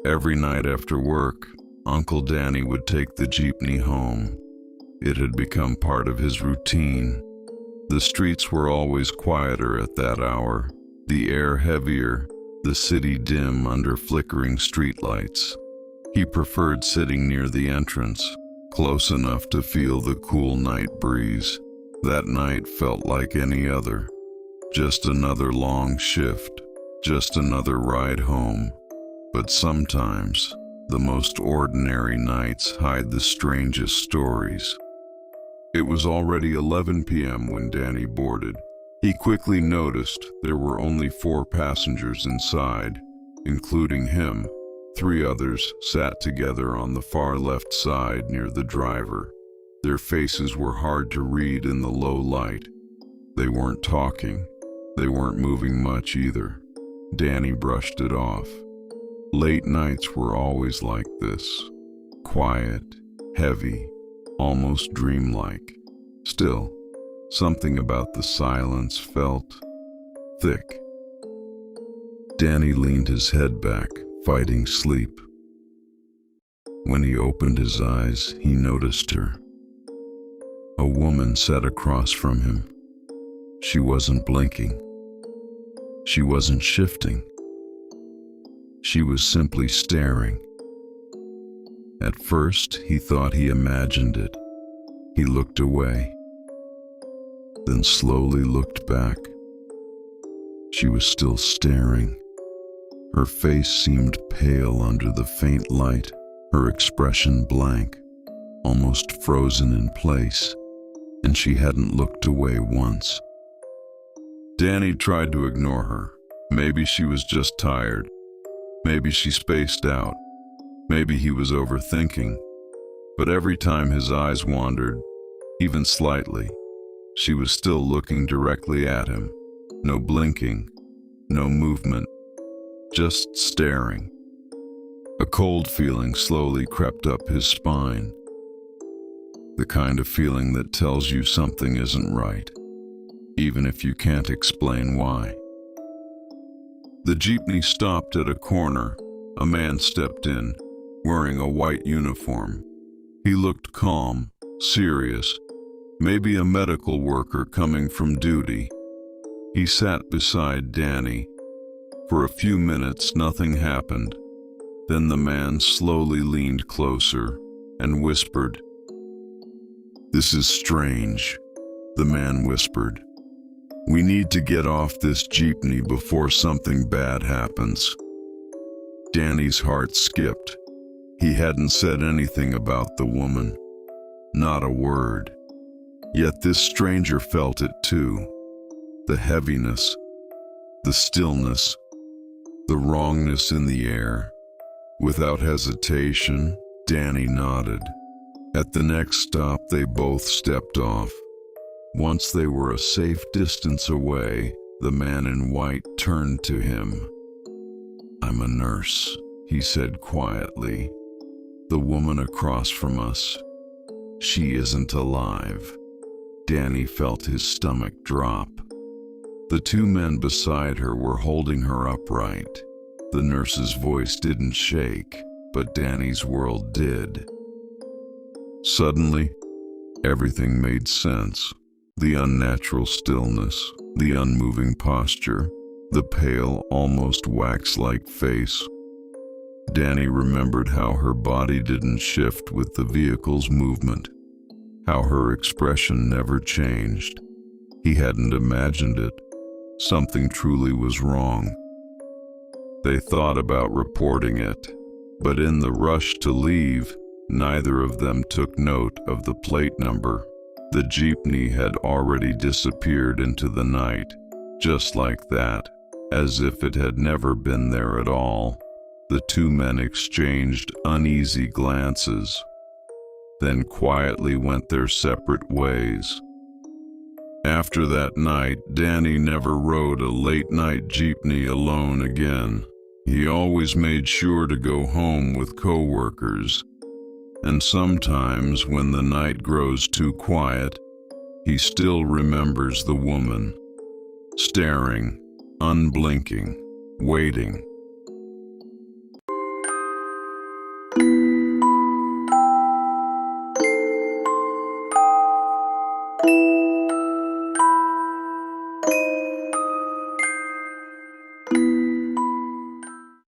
Every night after work, Uncle Danny would take the jeepney home. It had become part of his routine. The streets were always quieter at that hour, the air heavier, the city dim under flickering streetlights. He preferred sitting near the entrance, close enough to feel the cool night breeze. That night felt like any other. Just another long shift, just another ride home. But sometimes, the most ordinary nights hide the strangest stories. It was already 11 p.m. when Danny boarded. He quickly noticed there were only 4 passengers inside, including him. 3 others sat together on the far left side near the driver. Their faces were hard to read in the low light. They weren't talking. They weren't moving much either. Danny brushed it off. Late nights were always like this. Quiet, heavy, almost dreamlike. Still, something about the silence felt thick. Danny leaned his head back, fighting sleep. When he opened his eyes, he noticed her. A woman sat across from him. She wasn't blinking. She wasn't shifting. She was simply staring. At first, he thought he imagined it. He looked away, then slowly looked back. She was still staring. Her face seemed pale under the faint light, her expression blank, almost frozen in place, and she hadn't looked away once. Danny tried to ignore her. Maybe she was just tired. Maybe she spaced out. Maybe he was overthinking. But every time his eyes wandered, even slightly, she was still looking directly at him. No blinking, no movement, just staring. A cold feeling slowly crept up his spine. The kind of feeling that tells you something isn't right, even if you can't explain why. The jeepney stopped at a corner. A man stepped in, wearing a white uniform. He looked calm, serious, maybe a medical worker coming from duty. He sat beside Danny. For a few minutes, nothing happened. Then the man slowly leaned closer and whispered. "This is strange," the man whispered. "We need to get off this jeepney before something bad happens." Danny's heart skipped. He hadn't said anything about the woman. Not a word. Yet this stranger felt it too. The heaviness, the stillness, the wrongness in the air. Without hesitation, Danny nodded. At the next stop, they both stepped off. Once they were a safe distance away, the man in white turned to him. "I'm a nurse," he said quietly. "The woman across from us, she isn't alive." Danny felt his stomach drop. The 2 men beside her were holding her upright. The nurse's voice didn't shake, but Danny's world did. Suddenly, everything made sense. The unnatural stillness, the unmoving posture, the pale, almost wax-like face. Danny remembered how her body didn't shift with the vehicle's movement, how her expression never changed. He hadn't imagined it. Something truly was wrong. They thought about reporting it, but in the rush to leave, neither of them took note of the plate number. The jeepney had already disappeared into the night, just like that, as if it had never been there at all. The 2 men exchanged uneasy glances, then quietly went their separate ways. After that night, Danny never rode a late-night jeepney alone again. He always made sure to go home with co-workers. And sometimes, when the night grows too quiet, he still remembers the woman, staring, unblinking, waiting.